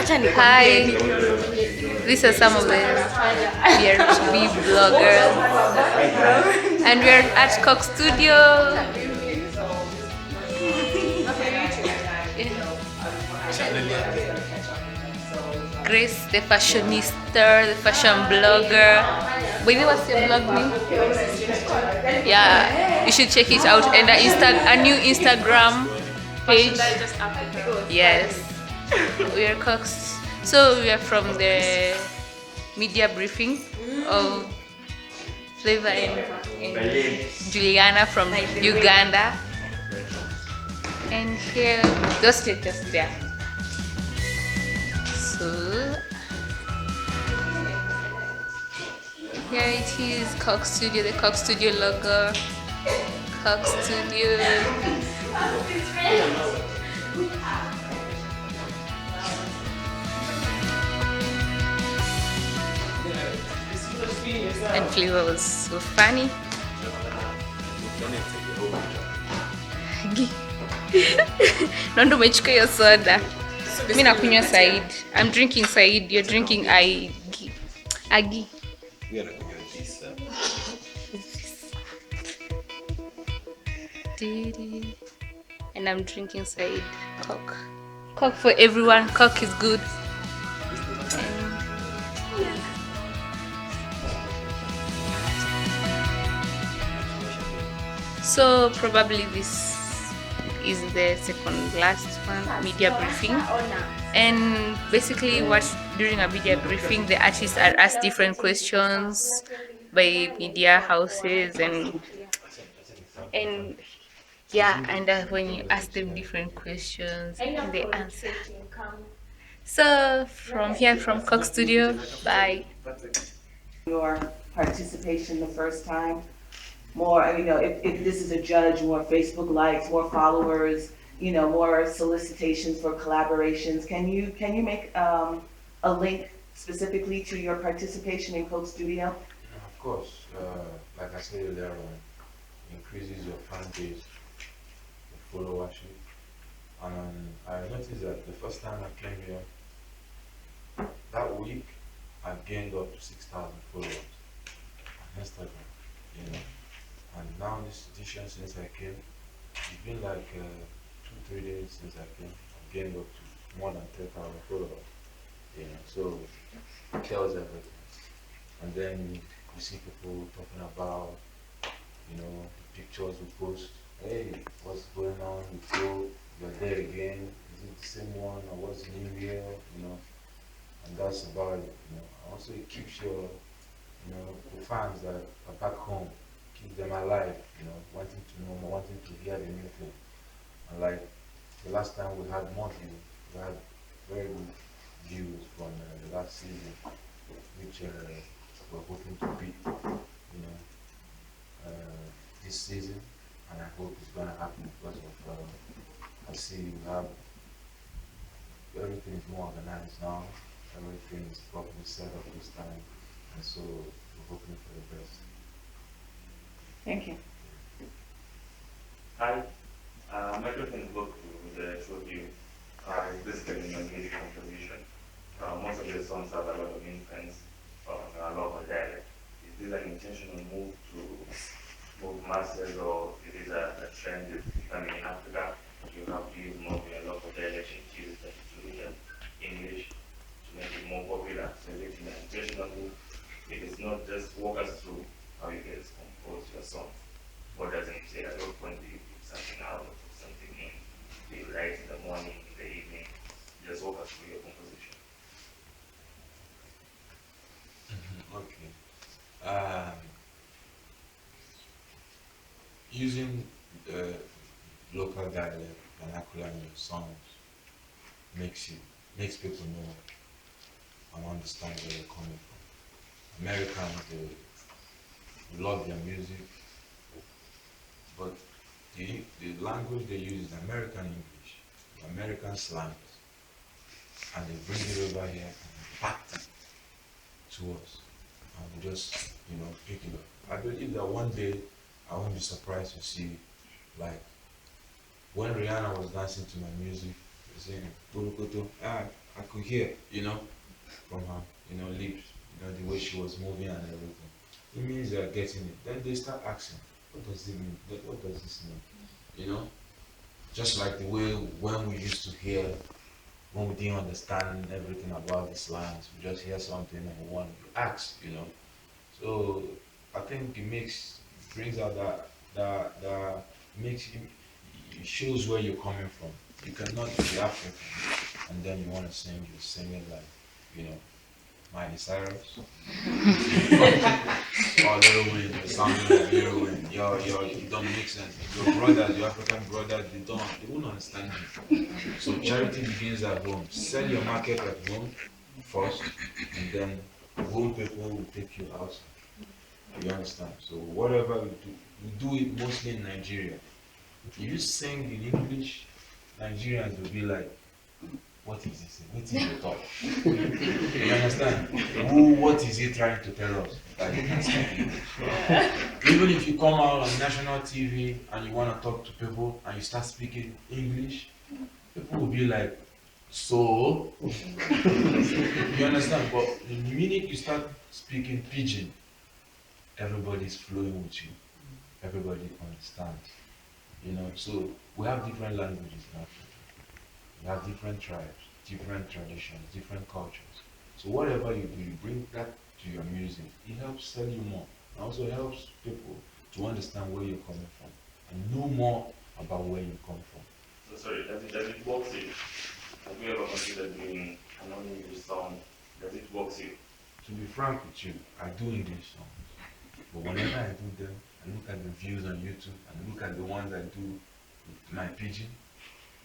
Hi, these are some of the PRB bloggers, and we're at Cox Studio. Grace, the fashionista, the fashion blogger. Wait, what's your blog name? Yeah, you should check it out. And a new Instagram page. Yes, we are Cox. So we are from the media briefing of Flavour and Juliana from Uganda. And here, just there. So here it is, Cox Studio, the Cox Studio logo, Cox Studio. And Flavour was so funny. Nondo umechukua hiyo soda. Mimi nakunywa Said. I'm drinking Said, you're drinking Agi. And I'm drinking Said. Coke. Coke for everyone. Coke is good. So probably this is the second last one, media briefing. And basically during a media briefing, the artists are asked different questions by media houses and yeah, and when you ask them different questions and they answer. So from here, from Cox Studio, bye. Your participation the first time, more, if this is a judge, more Facebook likes, more followers, more solicitations for collaborations. Can you make a link specifically to your participation in Coke Studio? Of course, like I said earlier on, increases your fan base, your followership. And I noticed that the first time I came here, that week, I gained up to 6,000 followers on Instagram, And now this edition, since I came, it's been like 2-3 days since I came. I've gained up to more than 10,000 followers, So it tells everything. And then you see people talking about, the pictures we post. Hey, what's going on with you? You're there again. Is it the same one, or what's new here? And that's about it. Also, it keeps your, the fans that are back home, keep them alive. Wanting to know more, wanting to hear the new thing. And like the last time we had more views, we had very good views from the last season, which we're hoping to beat, this season, and I hope it's gonna happen because of I see we have everything is more organized now, everything is properly set up this time, and so we're hoping for the best. Thank you. Hi, my question goes to the short you. Basically my music composition. Most of the songs have a lot of influence on a local dialect. Is this an intentional move to move masses, or is it a trend coming in Africa? You have to use more of your local dialect and use that to English to make it more popular. So is it an intentional move? If it's not, just walk us through how you guys compose your song. What does it say? At what point do you put something out or put something in? Do you write in the morning, in the evening? Just walk us through your composition. Okay. Using local dialect vernacular in your songs makes people know and understand where you're coming from. Americans, they love their music, but the language they use is American English, American slang, and they bring it over here and impact it to us, and we just pick it up. I believe that one day I won't be surprised to see, like when Rihanna was dancing to my music, saying "Burukoto," I could hear, from her, lips, the way she was moving and everything. It means they are getting it. Then they start asking, what does it mean? What does this mean? Just like the way when we used to hear, when we didn't understand everything about the slangs, we just hear something and we want to ask. So I think brings out that makes it shows where you're coming from. You cannot be African and then you want to sing, you're singing like, Miley Cyrus. Or Lil Wayne, you're sounding like Lil Wayne. You don't make sense. Your brothers, your African brothers, they won't understand you. So charity begins at home. Sell your market at home first, and then home people will take you outside. You understand? So whatever we do it mostly in Nigeria. If you sing in English, Nigerians will be like, what is this? What is the talk? You understand? What is he trying to tell us? That he can speak English. Even if you come out on national TV and you want to talk to people and you start speaking English, people will be like, so? You understand? But the minute you start speaking pidgin, everybody's flowing with you. Everybody understands. So we have different languages in Africa. We have different tribes, different traditions, different cultures. So whatever you do, you bring that to your music. It helps sell you more. It also helps people to understand where you're coming from and know more about where you come from. So sorry, does it work you? Have you ever considered doing an English song? Does it work you? To be frank with you, I do English songs. But whenever I do them, I look at the views on YouTube and look at the ones I do with my pidgin.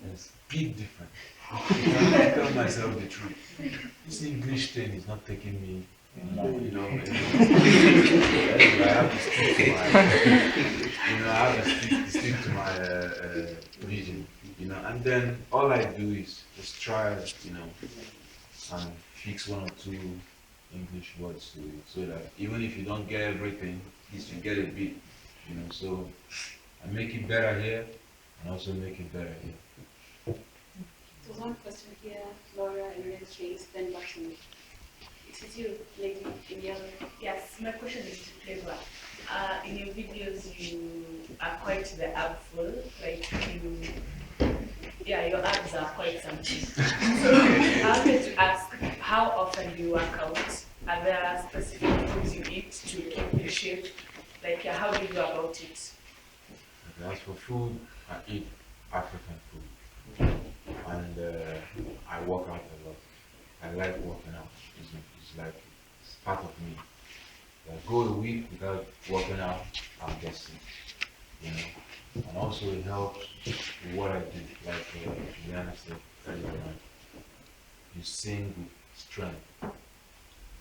There's big difference. I tell myself the truth. This English thing is not taking me more, Anyway, I have to stick to my, vision, and then all I do is just try, and fix one or two English words to it, so that even if you don't get everything, at least you get a bit, so I make it better here, and also make it better here. So one question here, Laura, and then Chase, then back to me. It's you, lady, in the other. Yes, my question is to Flavour. In your videos, you are quite the abful, like your abs are quite something. So I wanted to ask, how often do you work out? Are there specific foods you eat to keep in shape? Like, how do you go about it? As for food, I eat African food. And I work out a lot. I like working out. It's like it's part of me. If I go a week without working out, I'll get sick. And also it helps with what I do. Like Juliana said earlier on, you sing with strength.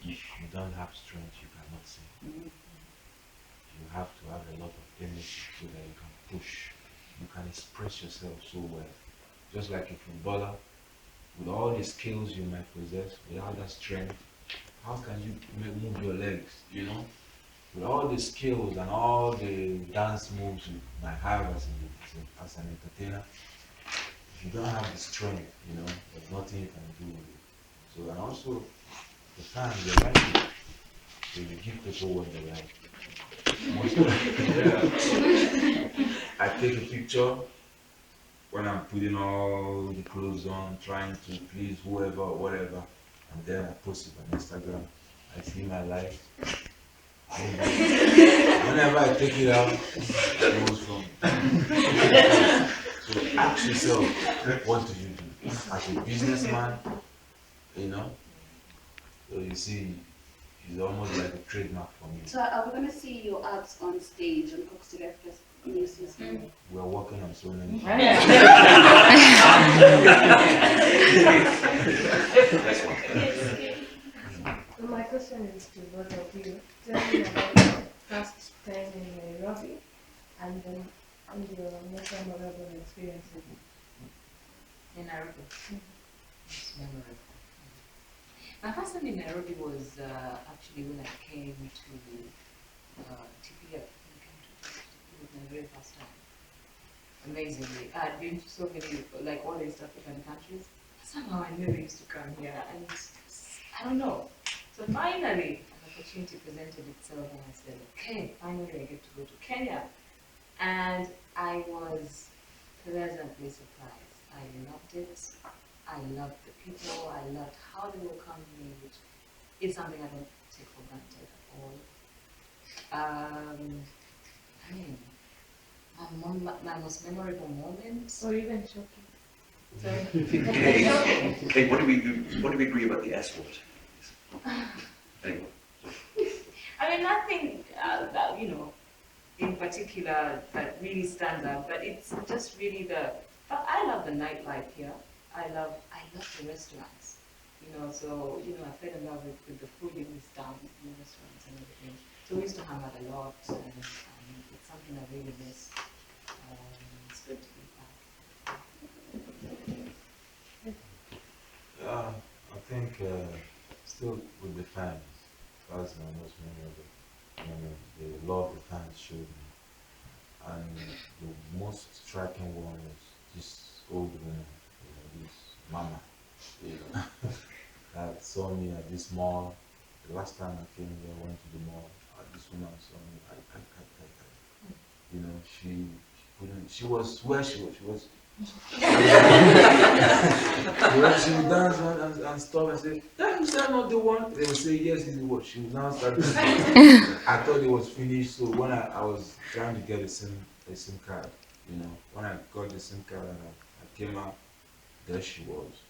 If you don't have strength, you cannot sing. You have to have a lot of energy so that you can push. You can express yourself so well. Just like a footballer, with all the skills you might possess, without that strength, how can you move your legs, With all the skills and all the dance moves you might have as an entertainer, if you don't have the strength, there's nothing you can do with it. So, and also, the fans, they like it. So you give people what they like. Most of the time, I take a picture when I'm putting all the clothes on, trying to please whoever or whatever, and then I post it on Instagram. I see my life. Whenever I take it out, it goes from. So ask yourself, what do you do? As a businessman, So you see, it's almost like a trademark for me. So are we going to see your abs on stage on Cox to Get First News? We're working on so many things. So my question is to both of you. Tell me about your first time in Nairobi and then your most memorable experiences. In Nairobi. It's memorable. My first time in Nairobi was actually when I came to TPF. It was my very first time. Amazingly. I'd been to so many, like all East African countries, somehow I never used to come here, and I don't know. So finally, an opportunity presented itself, and I said, okay, finally I get to go to Kenya. And I was pleasantly surprised. I loved it. I loved the people. I loved how they welcomed me, which is something I don't take for granted at all. I mean, my most memorable moment. Or even shocking. Hey, what do we agree about the S word? Anyway. I mean, nothing that, in particular that really stands out, but it's just really but I love the nightlife here. I love the restaurants, so, I fell in love with the food in this town, the restaurants and everything. So we used to hang out a lot, and it's something I really miss. It's good to be back. I think still with the fans, that's my most memorable. The love the fans showed me. And the most striking one was this old woman, this mama, that saw me at this mall. The last time I came here, I went to the mall. This woman saw me. She couldn't. She was where she was. She was. She would dance and stop and say, "Is that not the one?" They would say, "Yes, it's the one." She would now start. I thought it was finished, so when I was trying to get a SIM card, when I got the SIM card and I came out, there she was.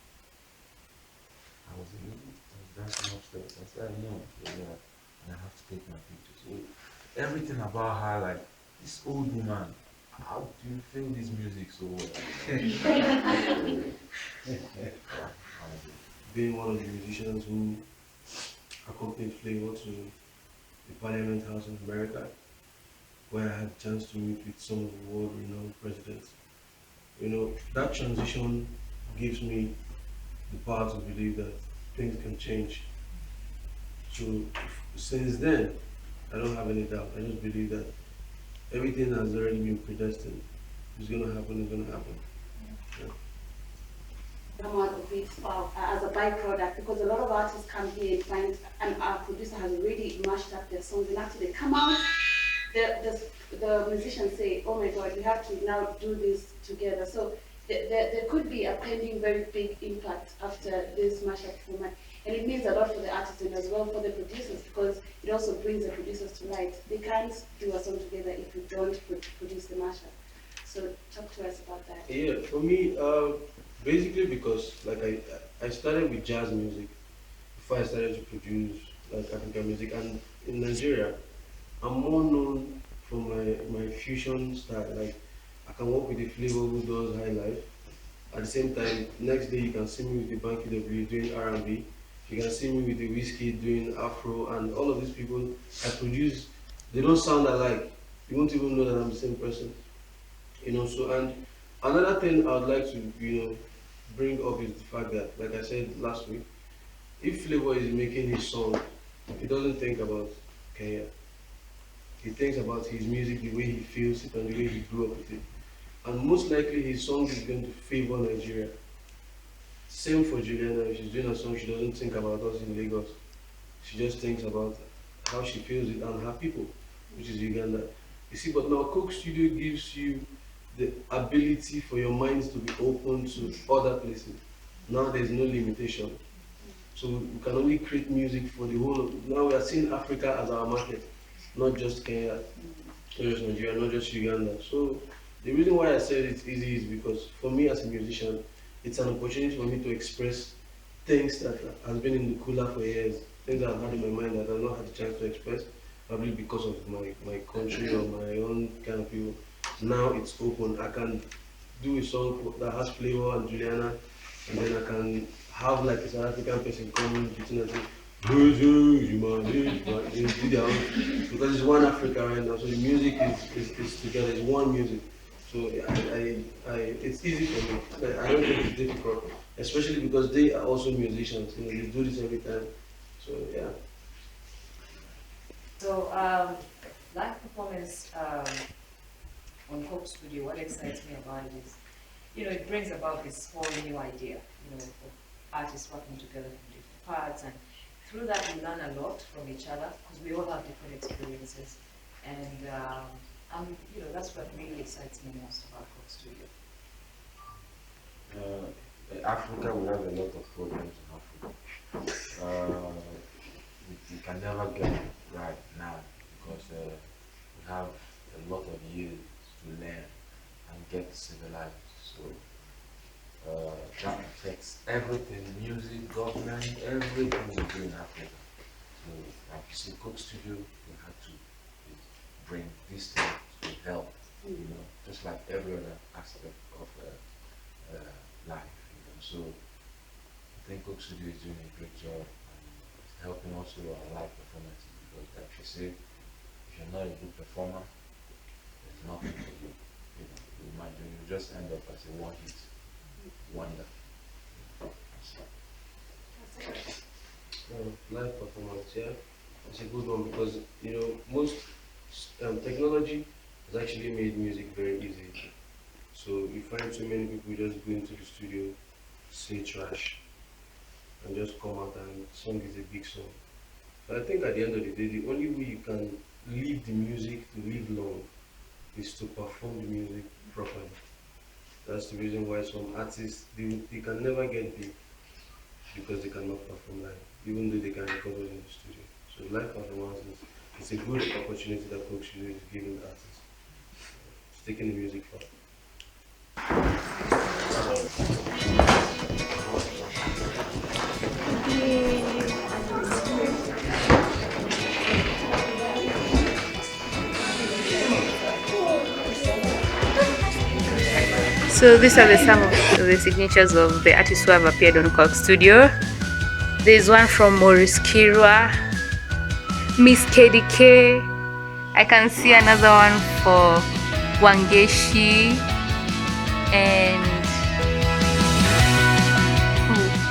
I was dancing upstairs. I said, "No, yeah," and I have to take my picture. So everything about her, like this old woman. How do you feel this music so well? Being one of the musicians who accompanied Flavour to the Parliament House in America, where I had a chance to meet with some of the world-renowned presidents. That transition gives me the power to believe that things can change. So since then, I don't have any doubt. I just believe that everything has already been predestined. It's going to happen, it's going to happen. Yeah. Come out of it as a byproduct, because a lot of artists come here and find our producer has already mashed up their songs, and after they come out, the musicians say, "Oh my God, we have to now do this together." So there could be a pending very big impact after this mashup format. And it means a lot for the artists and as well for the producers, because it also brings the producers to light. They can't do a song together if you don't produce the mashup. So talk to us about that. Yeah, for me, basically because I started with jazz music before I started to produce African music, and in Nigeria, I'm more known for my fusion style. Like I can work with the Flavour who does high life. At the same time, next day you can see me with the Banky W doing R&B. You can see me with the Whiskey doing Afro, and all of these people I produce, they don't sound alike. You won't even know that I'm the same person. So, and another thing I would like to, bring up is the fact that, like I said last week, if Flavour is making his song, he doesn't think about Kenya. He thinks about his music, the way he feels it, and the way he grew up with it. And most likely his song is going to favor Nigeria. Same for Juliana. If she's doing a song, she doesn't think about us in Lagos. She just thinks about how she feels it and her people, which is Uganda. You see, but now Coke Studio gives you the ability for your minds to be open to other places. Now there's no limitation. So we can only create music for the whole. Now we are seeing Africa as our market, not just Kenya, not just Nigeria, not just Uganda. So the reason why I said it's easy is because for me as a musician, it's an opportunity for me to express things that has been in the cooler for years, things that I've had in my mind that I've not had the chance to express, probably because of my country or my own kind of people. Now it's open. I can do a song that has Flavour and Juliana, and then I can have like a South African person come between and say, because it's one Africa right now, so the music is together, it's one music. So it's easy for me. I don't think it's difficult, especially because they are also musicians. They do this every time. So yeah. So live performance on Coke Studio, what excites me about it is it brings about this whole new idea, of artists working together from different parts, and through that we learn a lot from each other because we all have different experiences, and that's what really excites me most about Coke Studio. In Africa, we have a lot of problems in Africa. We can never get it right now because we have a lot of years to learn and get civilized. So that affects everything, music, government, everything we do in Africa. So like you see, Coke Studio, we have to bring this thing to help, just like every other aspect of life. So I think Coke Studio is doing a great job and it's helping also our live performances because, like you said, if you're not a good performer, there's nothing to do. You just end up as a one-hit wonder. Live performance, yeah, it's a good one because most technology has actually made music very easy. So you find so many people just go into the studio, say trash, and just come out and song is a big song. But I think at the end of the day, the only way you can leave the music to live long is to perform the music properly. That's the reason why some artists, they can never get big because they cannot perform live, even though they can record it in the studio. So live performances, it's a good opportunity that Coke Studio is giving artists. It's taking the music far. So these are some of the signatures of the artists who have appeared on Coke Studio. There's one from Maurice Kirwa, Miss KDK. I can see another one for Wangeshi and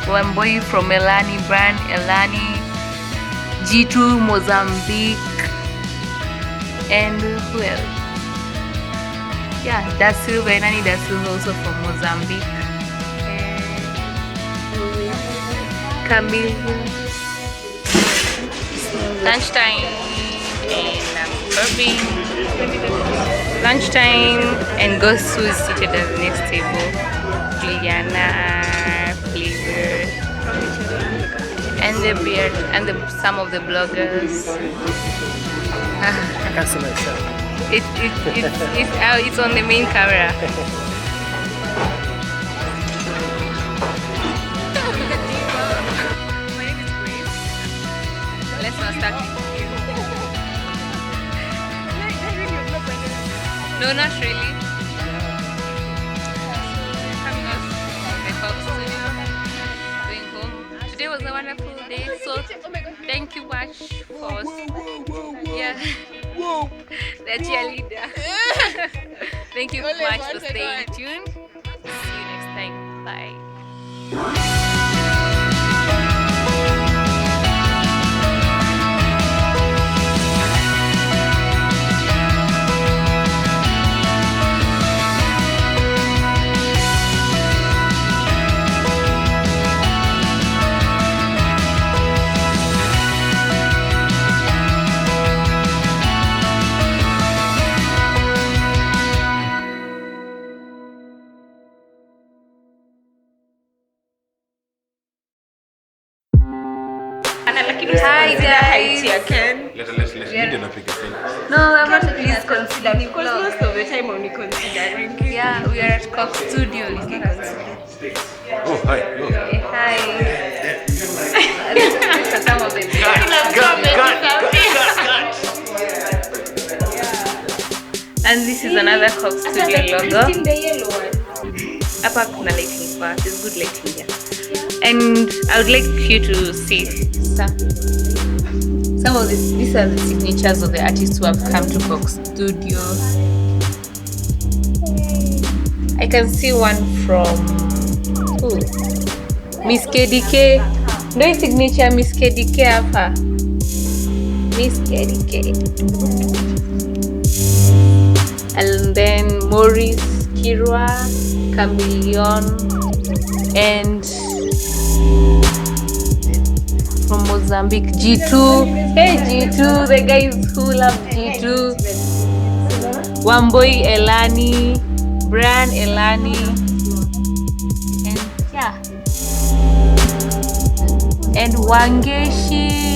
one boy from Elani brand, Elani, G2 Mozambique, and who else? Yeah, Da Silva, Enani Da Silva also from Mozambique. Camille, Lunchtime, and Irving. Lunchtime, and Ghost who is seated at the next table. Juliana, Flavour, and the beard, and some of the bloggers. I can see myself. It's on the main camera. My name is Grace. Let's not start with you. No, not really. Coming out from the Coke Studio, going home. Today was a wonderful day, so thank you much for the cheerleader. Thank you much for staying tuned. See you next time. Bye. Hi guys. Let's read the notification. No, I'm not please consider me Because most of the time only considering. Yeah, we are at Coke Studio. You can consider. Oh, hi. Oh. Hi. These are some of the And this is another Coke Studio logo. Hapa kuna lighting part. There's good lighting here. And I would like you to see some of these are the signatures of the artists who have come to Coke Studio. I can see one from Miss KDK. No signature Miss KDK hapa. Miss KDK. And then Maurice Kirwa, Chameleon, and from Mozambique, G2. Hey G2, the guys who love G2. Wamboi Elani, Brian Elani, and yeah, and Wangeshi.